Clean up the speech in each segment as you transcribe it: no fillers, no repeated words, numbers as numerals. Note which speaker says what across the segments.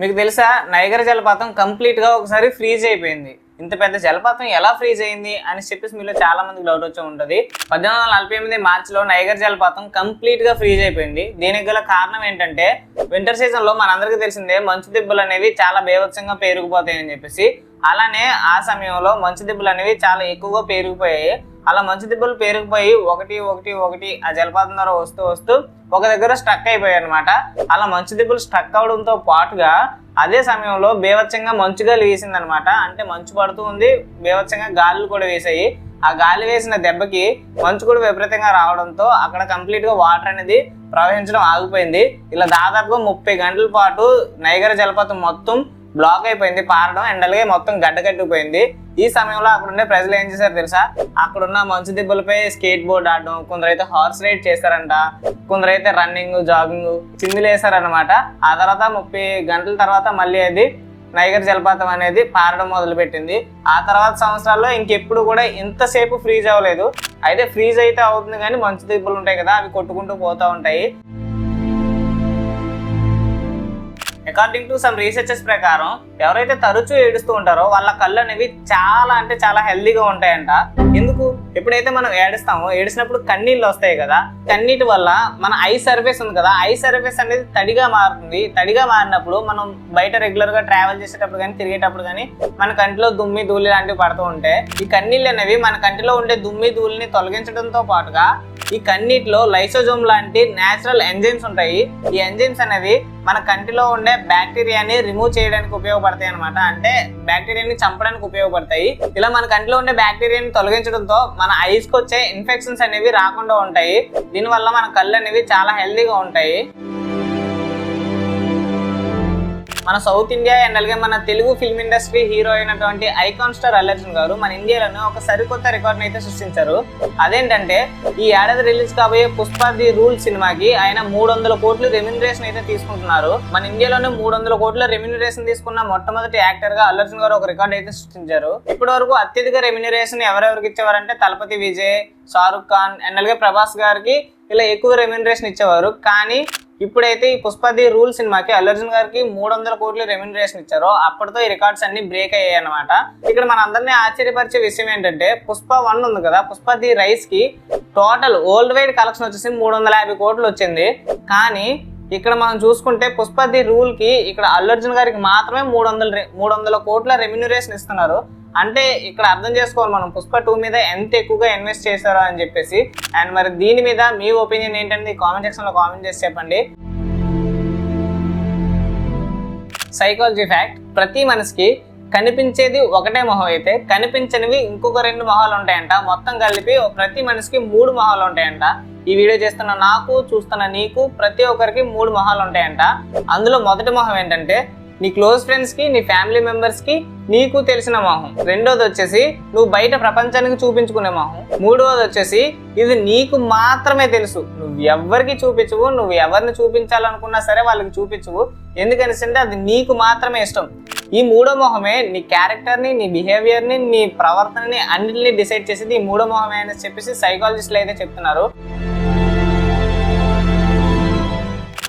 Speaker 1: మీకు తెలుసా నైగర్ జలపాతం కంప్లీట్గా ఒకసారి ఫ్రీజ్ అయిపోయింది. ఇంత పెద్ద జలపాతం ఎలా ఫ్రీజ్ అయింది అని చెప్పేసి మీలో చాలా మందికి డౌట్ వచ్చి ఉంటుంది. 1848 మార్చిలో నైగర్ జలపాతం కంప్లీట్గా ఫ్రీజ్ అయిపోయింది. దీనికి గల కారణం ఏంటంటే వింటర్ సీజన్లో మనందరికీ తెలిసిందే మంచు దిబ్బలు అనేవి చాలా బేవత్సంగా పేరుకుపోతాయి అని చెప్పేసి. అలానే ఆ సమయంలో మంచు దిబ్బలు అనేవి చాలా ఎక్కువగా పేరుకుపోయాయి. అలా మంచు దిబ్బలు పేరుకుపోయి ఒకటి ఒకటి ఒకటి ఆ జలపాతం ద్వారా వస్తూ వస్తూ ఒక దగ్గర స్ట్రక్ అయిపోయాయి అనమాట. అలా మంచు దిబ్బలు స్ట్రక్ అవడంతో పాటుగా అదే సమయంలో బేవత్సంగా మంచుగాలి వేసింది అనమాట. అంటే మంచు పడుతూ ఉంది, బేవత్సంగా గాలులు కూడా వేసాయి. ఆ గాలి వేసిన దెబ్బకి మంచు కూడా విపరీతంగా రావడంతో అక్కడ కంప్లీట్గా వాటర్ అనేది ప్రవహించడం ఆగిపోయింది. ఇలా దాదాపుగా 30 గంటల పాటు నైగర్ జలపాతం మొత్తం బ్లాక్ అయిపోయింది, పారడం అండ్ అలాగే మొత్తం గడ్డకట్టిపోయింది. ఈ సమయంలో అక్కడ ఉండే ప్రజలు ఏం చేశారు తెలుసా? అక్కడున్న మంచు దిబ్బలపై స్కేట్ బోర్డ్ ఆడడం, కొందరైతే హార్స్ రైడ్ చేశారంట, కొందరైతే రన్నింగ్ జాగింగ్ చిందులు వేశారనమాట. ఆ తర్వాత 30 గంటల తర్వాత మళ్ళీ అది నైగర్ జలపాతం అనేది పారడం మొదలుపెట్టింది. ఆ తర్వాత సంవత్సరాల్లో ఇంకెప్పుడు కూడా ఇంతసేపు ఫ్రీజ్ అవ్వలేదు. అయితే ఫ్రీజ్ అయితే అవుతుంది కానీ మంచు దిబ్బలు ఉంటాయి కదా, అవి కొట్టుకుంటూ పోతూ ఉంటాయి. అకార్డింగ్ టు సమ్ రీసెర్చెస్ ప్రకారం ఎవరైతే తరచూ ఏడుస్తూ ఉంటారో వాళ్ళ కళ్ళు అనేవి చాలా అంటే చాలా హెల్దీగా ఉంటాయంట. ఎందుకు? ఎప్పుడైతే మనం ఏడిసినప్పుడు కన్నీళ్ళు వస్తాయి కదా, కన్నీటి వల్ల మన ఐ సర్ఫేస్ ఉంది కదా, ఐ సర్ఫేస్ అనేది తడిగా మారుతుంది. తడిగా మారినప్పుడు మనం బయట రెగ్యులర్గా ట్రావెల్ చేసేటప్పుడు కానీ తిరిగేటప్పుడు కానీ మన కంటిలో దుమ్మి ధూళి లాంటివి పడుతూ ఉంటే ఈ కన్నీళ్ళు అనేవి మన కంటిలో ఉండే దుమ్మి ధూళిని తొలగించడంతో పాటుగా ఈ కన్నీటిలో లైసోజోమ్ లాంటి న్యాచురల్ ఎంజైమ్స్ ఉంటాయి. ఈ ఎంజైమ్స్ అనేవి మన కంటిలో ఉండే బ్యాక్టీరియాని రిమూవ్ చేయడానికి ఉపయోగపడతాయి అనమాట. అంటే బ్యాక్టీరియాని చంపడానికి ఉపయోగపడతాయి. ఇలా మన కంటిలో ఉండే బ్యాక్టీరియాని తొలగించడంతో మన ఐస్కి వచ్చే ఇన్ఫెక్షన్స్ అనేవి రాకుండా ఉంటాయి. దీనివల్ల మన కళ్ళు అనేవి చాలా హెల్తీగా ఉంటాయి. మన సౌత్ ఇండియా అండ్ అలాగే మన తెలుగు ఫిల్మ్ ఇండస్ట్రీ హీరో అయినటువంటి ఐకాన్ స్టార్ అల్లు అర్జున్ గారు మన ఇండియాలోనే ఒక సరికొత్త రికార్డ్ని అయితే సృష్టించారు. అదేంటంటే ఈ ఏడాది రిలీజ్ కాబోయే పుష్ప ది రూల్ సినిమాకి ఆయన 300 కోట్ల రెమ్యూనరేషన్ అయితే తీసుకుంటున్నారు. మన ఇండియాలోనే 300 కోట్ల రెమ్యూనరేషన్ తీసుకున్న మొట్టమొదటి యాక్టర్ గా అల్లు అర్జున్ గారు ఒక రికార్డ్ అయితే సృష్టించారు. ఇప్పటి వరకు అత్యధిక రెమ్యూనరేషన్ ఎవరెవరికి ఇచ్చేవారంటే తలపతి విజయ్, షారుఖ్ ఖాన్ అండ్ అలాగే ప్రభాస్ గారికి ఇలా ఎక్కువ రెమ్యూనరేషన్ ఇచ్చేవారు. కానీ ఇప్పుడైతే ఈ పుష్ప ది రూల్ సినిమాకి అల్లు అర్జున్ గారికి 300 కోట్ల రెమ్యూనరేషన్ ఇచ్చారో అప్పటితో ఈ రికార్డ్స్ అన్ని బ్రేక్ అయ్యాయి అనమాట. ఇక్కడ మన అందరినీ ఆశ్చర్యపరిచే విషయం ఏంటంటే పుష్ప 1 ఉంది కదా, పుష్ప ది రైస్ కి టోటల్ వరల్డ్ వైడ్ కలెక్షన్ వచ్చేసి 350 కోట్లు వచ్చింది. కానీ ఇక్కడ మనం చూసుకుంటే పుష్ప ది రూల్ కి ఇక్కడ అల్లు అర్జున్ గారికి మాత్రమే 300 కోట్ల రెమ్యూనరేషన్ ఇస్తున్నారు. అంటే ఇక్కడ అర్థం చేసుకోవాలి మనం పుష్ప 2 మీద ఎంత ఎక్కువగా ఇన్వెస్ట్ చేశారో అని చెప్పేసి. అండ్ మరి దీని మీద మీ ఒపీనియన్ ఏంటంటే కామెంట్ సెక్షన్లో కామెంట్ చేసి చెప్పండి. సైకాలజీ ఫ్యాక్ట్: ప్రతి మనిషికి కనిపించేది ఒకటే మొహం అయితే కనిపించనివి ఇంకొక 2 మొహాలు ఉంటాయంట. మొత్తం కలిపి ప్రతి మనిషికి 3 మొహాలు ఉంటాయంట. ఈ వీడియో చేస్తున్న నాకు, చూస్తున్న నీకు, ప్రతి ఒక్కరికి 3 మొహాలు ఉంటాయంట. అందులో మొదటి మొహం ఏంటంటే నీ క్లోజ్ ఫ్రెండ్స్కి, నీ ఫ్యామిలీ మెంబర్స్కి నీకు తెలిసిన మొహం. రెండోది వచ్చేసి నువ్వు బయట ప్రపంచానికి చూపించుకునే మొహం. మూడవది వచ్చేసి ఇది నీకు మాత్రమే తెలుసు, నువ్వు ఎవరికి చూపించవు, నువ్వు ఎవరిని చూపించాలనుకున్నా సరే వాళ్ళకి చూపించవు. ఎందుకనిసంటే అది నీకు మాత్రమే ఇష్టం. ఈ 3వ మొహమే నీ క్యారెక్టర్ని, నీ బిహేవియర్ని, నీ ప్రవర్తనని అన్నింటినీ డిసైడ్ చేసేది ఈ 3వ మొహమే అని చెప్పేసి సైకాలజిస్టులు అయితే చెప్తున్నారు.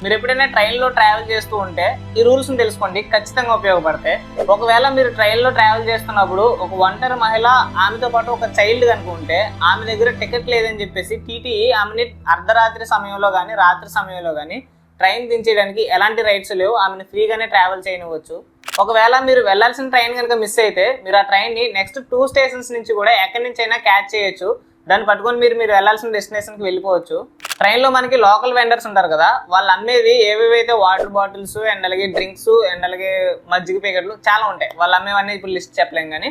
Speaker 1: మీరు ఎప్పుడైనా ట్రైన్లో ట్రావెల్ చేస్తూ ఉంటే ఈ రూల్స్ని తెలుసుకోండి, ఖచ్చితంగా ఉపయోగపడతాయి. ఒకవేళ మీరు ట్రైన్లో ట్రావెల్ చేస్తున్నప్పుడు ఒక ఒంటరి మహిళ, ఆమెతో పాటు ఒక చైల్డ్ కనుకుంటే ఆమె దగ్గర టికెట్ లేదని చెప్పేసి టీటీఈ ఆమెని అర్ధరాత్రి సమయంలో కానీ రాత్రి సమయంలో కానీ ట్రైన్ దించేయడానికి ఎలాంటి రైట్స్ లేవు, ఆమెను ఫ్రీగానే ట్రావెల్ చేయనివ్వచ్చు. ఒకవేళ మీరు వెళ్లాల్సిన ట్రైన్ కనుక మిస్ అయితే మీరు ఆ ట్రైన్ని నెక్స్ట్ 2 స్టేషన్స్ నుంచి కూడా ఎక్కడి నుంచి అయినా క్యాచ్ చేయొచ్చు. దాన్ని పట్టుకొని మీరు వెళ్ళాల్సిన డెస్టినేషన్కి వెళ్ళిపోవచ్చు. ట్రైన్లో మనకి లోకల్ వెండర్స్ ఉంటారు కదా, వాళ్ళు అమ్మేవి ఏవేవైతే వాటర్ బాటిల్స్ అండ్ అలాగే డ్రింక్స్ అండ్ అలాగే మజ్జిగ ప్యాకెట్లు చాలా ఉంటాయి. వాళ్ళు అమ్మేవన్నీ ఇప్పుడు లిస్ట్ చెప్పలేం. కానీ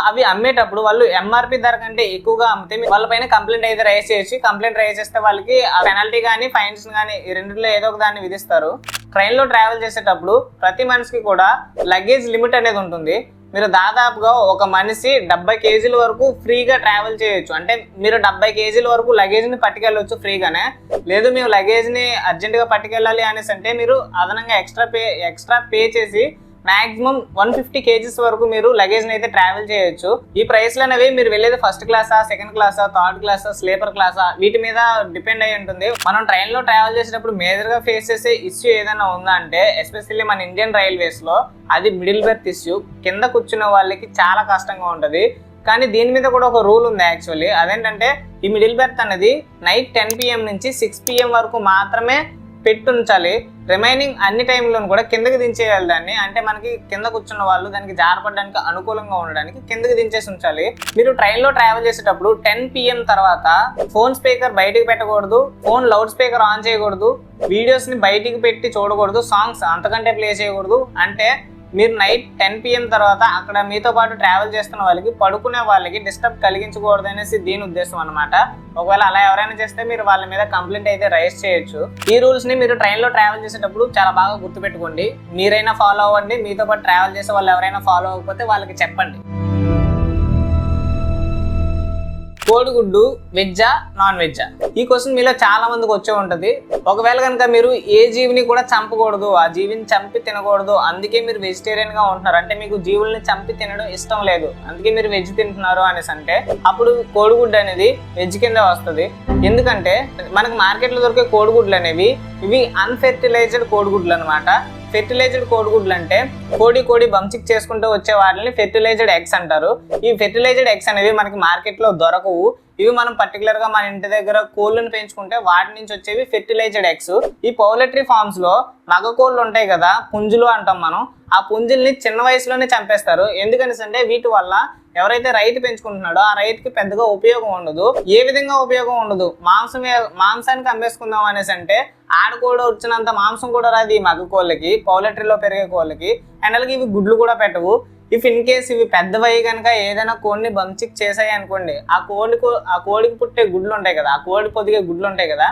Speaker 1: అవి అమ్మేటప్పుడు వాళ్ళు ఎంఆర్పి ధర కంటే ఎక్కువగా అమ్మితే వాళ్ళపైన కంప్లైంట్ అయితే రైజ్ చేయొచ్చు. కంప్లైంట్ రైజ్ చేస్తే వాళ్ళకి పెనాల్టీ కానీ ఫైన్స్ కానీ ఈ రెండిట్లో ఏదో ఒక దాన్ని విధిస్తారు. ట్రైన్లో ట్రావెల్ చేసేటప్పుడు ప్రతి మనిషికి కూడా లగేజ్ లిమిట్ అనేది ఉంటుంది. మీరు దాదాపుగా ఒక మనిషి 70 కేజీల వరకు ఫ్రీగా ట్రావెల్ చేయొచ్చు. అంటే మీరు 70 కేజీల వరకు లగేజ్ని పట్టుకెళ్ళవచ్చు ఫ్రీగానే. లేదు మేము లగేజ్ని అర్జెంటుగా పట్టుకెళ్ళాలి అనేసి అంటే మీరు అదనంగా ఎక్స్ట్రా పే చేసి మాక్సిమం 150 kgs వరకు మీరు లగేజ్ అయితే ట్రావెల్ చేయొచ్చు. ఈ ప్రైస్లు అనేవి మీరు వెళ్ళేది ఫస్ట్ క్లాసా, సెకండ్ క్లాసా, థర్డ్ క్లాసా, స్లీపర్ క్లాసా వీటి మీద డిపెండ్ అయి ఉంటుంది. మనం ట్రైన్ లో ట్రావెల్ చేసేటప్పుడు మేజర్ గా ఫేస్ చేసే ఇష్యూ ఏదైనా ఉందా అంటే ఎస్పెషల్లీ మన ఇండియన్ రైల్వేస్ లో అది మిడిల్ బెర్త్ ఇష్యూ. కింద కూర్చున్న వాళ్ళకి చాలా కష్టంగా ఉంటుంది. కానీ దీని మీద కూడా ఒక రూల్ ఉంది యాక్చువల్లీ. అదేంటంటే ఈ మిడిల్ బెర్త్ అనేది నైట్ 10 PM నుంచి 6 PM వరకు మాత్రమే పెట్టుంచాలి. రిమైనింగ్ అన్ని టైంలోనూ కూడా కిందకి దించేయాలి దాన్ని. అంటే మనకి కింద కూర్చున్న వాళ్ళు దానికి జారపడడానికి అనుకూలంగా ఉండడానికి కిందకి దించేసి ఉంచాలి. మీరు ట్రైన్లో ట్రావెల్ చేసేటప్పుడు 10 PM తర్వాత ఫోన్ స్పీకర్ బయటికి పెట్టకూడదు, ఫోన్ లౌడ్ స్పీకర్ ఆన్ చేయకూడదు, వీడియోస్ని బయటికి పెట్టి చూడకూడదు, సాంగ్స్ అంతకంటే ప్లే చేయకూడదు. అంటే మీరు నైట్ 10 PM తర్వాత అక్కడ మీతో పాటు ట్రావెల్ చేస్తున్న వాళ్ళకి, పడుకునే వాళ్ళకి డిస్టర్బ్ కలిగించకూడదు అనేసి దీని ఉద్దేశం అనమాట. ఒకవేళ అలా ఎవరైనా చేస్తే మీరు వాళ్ళ మీద కంప్లైంట్ అయితే రైజ్ చేయొచ్చు. ఈ రూల్స్ ని మీరు ట్రైన్లో ట్రావెల్ చేసేటప్పుడు చాలా బాగా గుర్తుపెట్టుకోండి. మీరైనా ఫాలో అవ్వండి, మీతో పాటు ట్రావెల్ చేసే వాళ్ళు ఎవరైనా ఫాలో అవ్వకపోతే వాళ్ళకి చెప్పండి. కోడిగుడ్డు వెజ్జా నాన్ వెజ్జా? ఈ క్వశ్చన్ మీలో చాలా మందికి వచ్చే ఉంటుంది. ఒకవేళ కనుక మీరు ఏ జీవిని కూడా చంపకూడదు, ఆ జీవిని చంపి తినకూడదు, అందుకే మీరు వెజిటేరియన్ గా ఉంటున్నారు, అంటే మీకు జీవుల్ని చంపి తినడం ఇష్టం లేదు, అందుకే మీరు వెజ్ తింటున్నారు అనేసి అంటే అప్పుడు కోడిగుడ్డు అనేది వెజ్ కింద వస్తుంది. ఎందుకంటే మనకు మార్కెట్లో దొరికే కోడిగుడ్లు అనేవి ఇవి అన్ఫెర్టిలైజ్డ్ కోడిగుడ్లు అనమాట. ఫెర్టిలైజ్డ్ కోడిగుడ్లు అంటే కోడి బంచిక్ చేసుకుంటూ వచ్చే వాటిని ఫెర్టిలైజ్డ్ ఎగ్స్ అంటారు. ఈ ఫెర్టిలైజ్డ్ ఎగ్స్ అనేవి మనకి మార్కెట్లో దొరకవు. ఇవి మనం పర్టికులర్ గా మన ఇంటి దగ్గర కోళ్ళను పెంచుకుంటే వాటి నుంచి వచ్చేవి ఫెర్టిలైజ్డ్ ఎగ్స్. ఈ పౌల్ట్రీ ఫార్మ్స్ లో మగ కోళ్ళు ఉంటాయి కదా, పుంజులు అంటాం మనం, ఆ పుంజుల్ని చిన్న వయసులోనే చంపేస్తారు. ఎందుకనేసి అంటే వీటి వల్ల ఎవరైతే రైతు పెంచుకుంటున్నాడో ఆ రైతుకి పెద్దగా ఉపయోగం ఉండదు. ఏ విధంగా ఉపయోగం ఉండదు, మాంసానికి అమ్మేసుకుందాం అనేసి అంటే ఆడకోడి వచ్చినంత మాంసం కూడా రాదు ఈ మగ కోళ్ళకి, పౌల్ట్రీలో పెరిగే కోళ్ళకి. అండ్ అలాగే ఇవి గుడ్లు కూడా పెట్టవు. ఇఫ్ ఇన్ కేస్ ఇవి పెద్దవయ్యి కనుక ఏదైనా కోడిని బంచిక్ చేసాయి అనుకోండి, ఆ కోడికి పుట్టే గుడ్లు ఉంటాయి కదా, ఆ కోడి పొదిగే గుడ్లు ఉంటాయి కదా,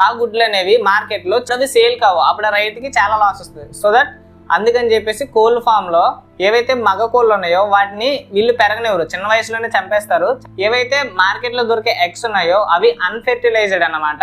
Speaker 1: ఆ గుడ్లు అనేవి మార్కెట్లో అవి సేల్ కావు. అప్పుడు ఆ రైతుకి చాలా లాస్ వస్తుంది. సో దట్ అందుకని చెప్పేసి కోళ్ళ ఫామ్ లో ఏవైతే మగ కోళ్ళు ఉన్నాయో వాటిని వీళ్ళు పెరగనివ్వరు, చిన్న వయసులోనే చంపేస్తారు. ఏవైతే మార్కెట్లో దొరికే ఎగ్స్ ఉన్నాయో అవి అన్ఫెర్టిలైజ్డ్ అన్నమాట.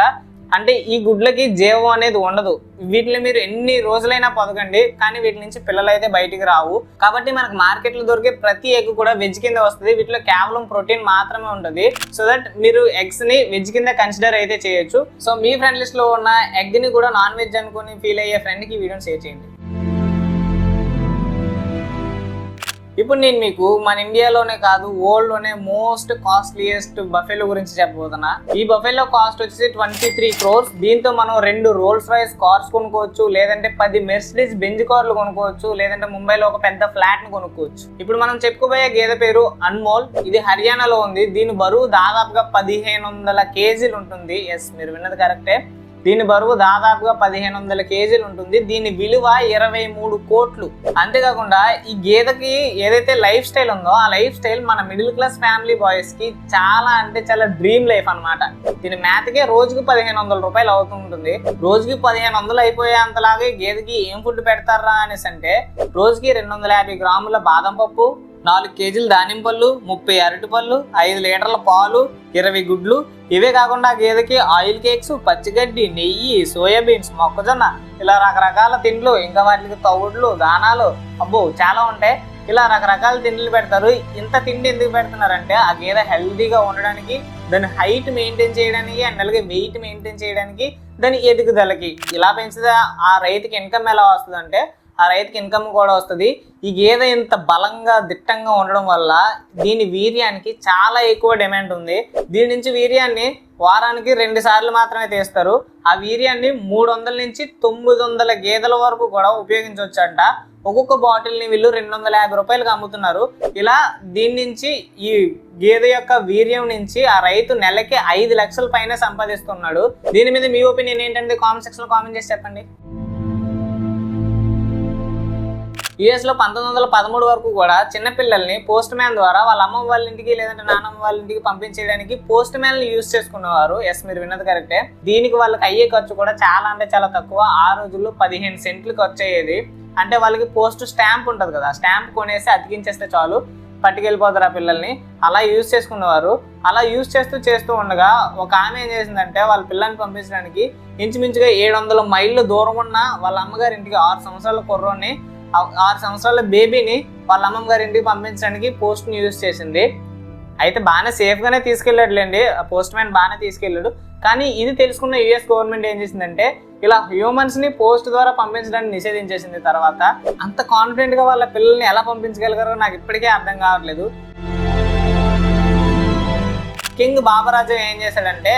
Speaker 1: అంటే ఈ గుడ్లకి జీవం అనేది ఉండదు. వీటిని మీరు ఎన్ని రోజులైనా పొదగండి కానీ వీటి నుంచి పిల్లలు అయితే బయటికి రావు. కాబట్టి మనకు మార్కెట్లో దొరికే ప్రతి ఎగ్ కూడా వెజ్ కింద వస్తుంది. వీటిలో కేవలం ప్రోటీన్ మాత్రమే ఉంటుంది. సో దట్ మీరు ఎగ్స్ ని వెజ్ కింద కన్సిడర్ అయితే చేయొచ్చు. సో మీ ఫ్రెండ్ లిస్ట్ లో ఉన్న ఎగ్ ని కూడా నాన్ వెజ్ అనుకుని ఫీల్ అయ్యే ఫ్రెండ్ కి ఈ వీడియోని షేర్ చేయండి. ఇప్పుడు నేను మీకు మన ఇండియాలోనే కాదు వరల్డ్ లోనే మోస్ట్ కాస్ట్లీయెస్ట్ బఫెలో గురించి చెప్పబోతున్నా. ఈ బఫెలో కాస్ట్ వచ్చేసి 23 crores. దీంతో మనం 2 రోల్స్ రాయ్స్ కార్స్ కొనుక్కోవచ్చు, లేదంటే 10 మెర్సిడీస్ బెంజ్ కార్లు కొనుక్కోవచ్చు, లేదంటే ముంబైలో ఒక పెద్ద ఫ్లాట్ ని కొనుక్కోవచ్చు. ఇప్పుడు మనం చెప్పుకోబోయే గేదె పేరు అన్మోల్. ఇది హర్యానాలో ఉంది. దీని బరువు దాదాపుగా 1500 kgs ఉంటుంది. ఎస్, మీరు విన్నది కరెక్టే. దీని బరువు దాదాపుగా 1500 kgs ఉంటుంది. దీని విలువ 23 కోట్లు. అంతేకాకుండా ఈ గేదెకి ఏదైతే లైఫ్ స్టైల్ ఉందో ఆ లైఫ్ స్టైల్ మన మిడిల్ క్లాస్ ఫ్యామిలీ బాయ్స్ కి చాలా అంటే చాలా డ్రీమ్ లైఫ్ అనమాట. దీని మేతకే రోజుకి 1500 రూపాయలు అవుతుంటుంది. రోజుకి 1500 అయిపోయేంతలాగా గేదెకి ఏం ఫుడ్ పెడతారా అనేసి అంటే రోజుకి 250 గ్రాముల బాదం పప్పు, 4 kgs ధాన్యం పళ్ళు, 30 అరటిపళ్ళు, 5 లీటర్ల పాలు, 20 గుడ్లు. ఇవే కాకుండా గేదెకి ఆయిల్ కేక్స్, పచ్చిగడ్డి, నెయ్యి, సోయాబీన్స్, మొక్కజొన్న ఇలా రకరకాల తిండ్లు, ఇంకా వాటికి తవుడులు, దానాలు, అబ్బో చాలా ఉంటాయి. ఇలా రకరకాల తిండ్లు పెడతారు. ఇంత తిండి ఎందుకు పెడుతున్నారంటే ఆ గేదె హెల్తీగా ఉండడానికి, దాని హైట్ మెయింటైన్ చేయడానికి, అండ్ అలాగే వెయిట్ మెయింటైన్ చేయడానికి, దాని ఎదుగుదలకి. ఇలా పెంచితే ఆ రైతుకి ఇన్కమ్ ఎలా వస్తుంది అంటే ఆ రైతుకి ఇన్కమ్ కూడా వస్తుంది. ఈ గేదె ఇంత బలంగా దిట్టంగా ఉండడం వల్ల దీని వీర్యానికి చాలా ఎక్కువ డిమాండ్ ఉంది. దీని నుంచి వీర్యాన్ని వారానికి 2 సార్లు మాత్రమే తీస్తారు. ఆ వీర్యాన్ని 300 నుంచి 900 గేదెల వరకు కూడా ఉపయోగించవచ్చు అంట. ఒక్కొక్క బాటిల్ని వీళ్ళు 250 రూపాయలకు అమ్ముతున్నారు. ఇలా దీని నుంచి ఈ గేదె యొక్క వీర్యం నుంచి ఆ రైతు నెలకి 5 లక్షల పైన సంపాదిస్తున్నాడు. దీని మీద మీ ఒపీనియన్ ఏంటంటే కామెంట్ సెక్షన్ లో కామెంట్ చేసి చెప్పండి. యుఎస్లో 1913 వరకు కూడా చిన్నపిల్లల్ని పోస్ట్ మ్యాన్ ద్వారా వాళ్ళ అమ్మమ్మ వాళ్ళ ఇంటికి లేదంటే నాన్నమ్మ వాళ్ళ ఇంటికి పంపించేయడానికి పోస్ట్ మ్యాన్ యూజ్ చేసుకునేవారు. ఎస్, మీరు విన్నది కరెక్టే. దీనికి వాళ్ళకి అయ్యే ఖర్చు కూడా చాలా అంటే చాలా తక్కువ. ఆ రోజుల్లో 15 సెంట్లు ఖర్చు అయ్యేది. అంటే వాళ్ళకి పోస్ట్ స్టాంప్ ఉంటుంది కదా, స్టాంప్ కొనేసి అతికించేస్తే చాలు, పట్టుకెళ్ళిపోతారు ఆ పిల్లల్ని. అలా యూజ్ చేసుకునేవారు. అలా యూజ్ చేస్తూ ఉండగా ఒక ఆమె ఏం చేసిందంటే వాళ్ళ పిల్లల్ని పంపించడానికి ఇంచుమించుగా 700 మైళ్ళు దూరం ఉన్న వాళ్ళ అమ్మగారి ఇంటికి 6 సంవత్సరాల కుర్రోని 6 సంవత్సరాల బేబీని వాళ్ళ అమ్మమ్మ గారి ఇంటికి పంపించడానికి పోస్ట్ని యూజ్ చేసింది. అయితే బాగానే సేఫ్గానే తీసుకెళ్ళాడులేండి, పోస్ట్ మ్యాన్ బాగానే తీసుకెళ్ళాడు. కానీ ఇది తెలుసుకున్న యుఎస్ గవర్నమెంట్ ఏం చేసిందంటే ఇలా హ్యూమన్స్ని పోస్ట్ ద్వారా పంపించడానికి నిషేధించేసింది. తర్వాత అంత కాన్ఫిడెంట్గా వాళ్ళ పిల్లల్ని ఎలా పంపించగలిగారో నాకు ఇప్పటికే అర్థం కావట్లేదు. కింగ్ బాబరాజు ఏం చేశాడంటే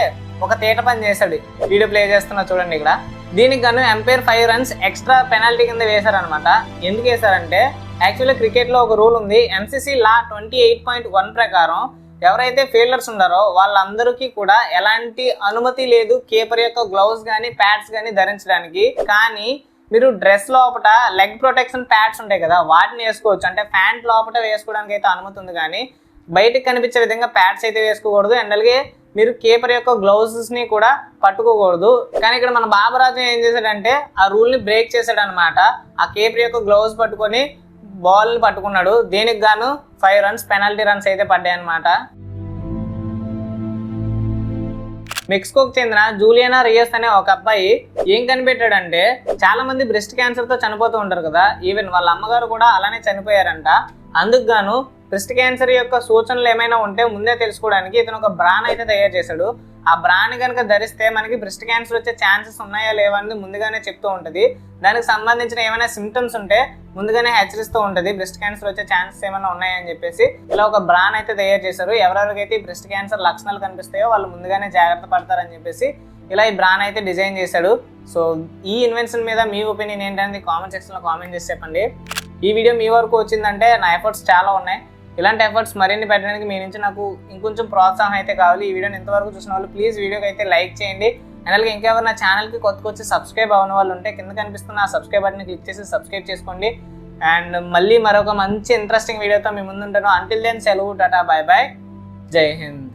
Speaker 1: ఒక తీట పని చేశాడు. వీడియో ప్లే చేస్తున్నా చూడండి. ఇక్కడ దీనికి గాను ఎంపైర్ 5 రన్స్ ఎక్స్ట్రా పెనాల్టీ కింద వేశారనమాట. ఎందుకు వేశారంటే యాక్చువల్లీ క్రికెట్లో ఒక రూల్ ఉంది, ఎంసీసీ లా 28.1 ప్రకారం ఎవరైతే ఫీల్డర్స్ ఉన్నారో వాళ్ళందరికీ కూడా ఎలాంటి అనుమతి లేదు కీపర్ యొక్క గ్లౌస్ కానీ ప్యాడ్స్ కానీ ధరించడానికి. కానీ మీరు డ్రెస్ లోపల లెగ్ ప్రొటెక్షన్ ప్యాడ్స్ ఉంటాయి కదా, వాటిని వేసుకోవచ్చు. అంటే ప్యాంట్ లోపల వేసుకోవడానికి అయితే అనుమతి ఉంది, కానీ బయటకు కనిపించే విధంగా ప్యాడ్స్ అయితే వేసుకోకూడదు. అండ్ అలాగే మీరు కీపర్ యొక్క గ్లౌజెస్ని కూడా పట్టుకోకూడదు. కానీ ఇక్కడ మన బాబరాజు ఏం చేశాడంటే ఆ రూల్ని బ్రేక్ చేశాడు అనమాట. ఆ కీపర్ యొక్క గ్లౌజ్ పట్టుకొని బాల్ని పట్టుకున్నాడు. దీనికి గాను 5 రన్స్ పెనాల్టీ రన్స్ అయితే పడ్డాయి అనమాట. మెక్సికోకి చెందిన జూలియానా రియస్ అనే ఒక అబ్బాయి ఏం కనిపెట్టాడంటే చాలా మంది బ్రెస్ట్ క్యాన్సర్తో చనిపోతూ ఉంటారు కదా, ఈవెన్ వాళ్ళ అమ్మగారు కూడా అలానే చనిపోయారంట. అందుకు గాను బ్రెస్ట్ క్యాన్సర్ యొక్క సూచనలు ఏమైనా ఉంటే ముందే తెలుసుకోవడానికి ఇతను ఒక బ్రాన్ అయితే తయారు చేశాడు. ఆ బ్రాన్ కనుక ధరిస్తే మనకి బ్రెస్ట్ క్యాన్సర్ వచ్చే ఛాన్సెస్ ఉన్నాయా లేవా అనేది ముందుగానే చెప్తూ ఉంటుంది. దానికి సంబంధించిన ఏమైనా సిమ్టమ్స్ ఉంటే ముందుగానే హెచ్చరిస్తూ ఉంటుంది, బ్రెస్ట్ క్యాన్సర్ వచ్చే ఛాన్సెస్ ఏమైనా ఉన్నాయని చెప్పేసి. ఇలా ఒక బ్రాన్ అయితే తయారు చేశారు. ఎవరెవరికైతే బ్రెస్ట్ క్యాన్సర్ లక్షణాలు కనిపిస్తాయో వాళ్ళు ముందుగానే జాగ్రత్త పడతారని చెప్పేసి ఇలా ఈ బ్రాన్ అయితే డిజైన్ చేశాడు. సో ఈ ఇన్వెన్షన్ మీద మీ ఒపీనియన్ ఏంటనేది కామెంట్ సెక్షన్లో కామెంట్ చేసి చెప్పండి. ఈ వీడియో మీ వరకు వచ్చిందంటే నా ఎఫర్ట్స్ చాలా ఉన్నాయి. ఇలాంటి ఎఫర్ట్స్ మరిన్ని పెట్టడానికి మీ నుంచి నాకు ఇంకొంచెం ప్రోత్సాహం అయితే కావాలి. ఈ వీడియోని ఇంతవరకు చూసిన వాళ్ళు ప్లీజ్ వీడియోకి అయితే లైక్ చేయండి. అండ్ అలాగే ఇంకెవరు నా ఛానల్కి కొత్తకొచ్చి సబ్స్క్రైబ్ అవ్వని వాళ్ళు ఉంటే కింద కనిపిస్తున్న ఆ సబ్స్క్రైబ్ బటన్ క్లిక్ చేసి సబ్స్క్రైబ్ చేసుకోండి. అండ్ మళ్ళీ మరొక మంచి ఇంట్రెస్టింగ్ వీడియోతో మీ ముందు ఉంటాను. అంటిల్ దెన్ సెలవు, టాటా, బాయ్ బాయ్, జై హింద్.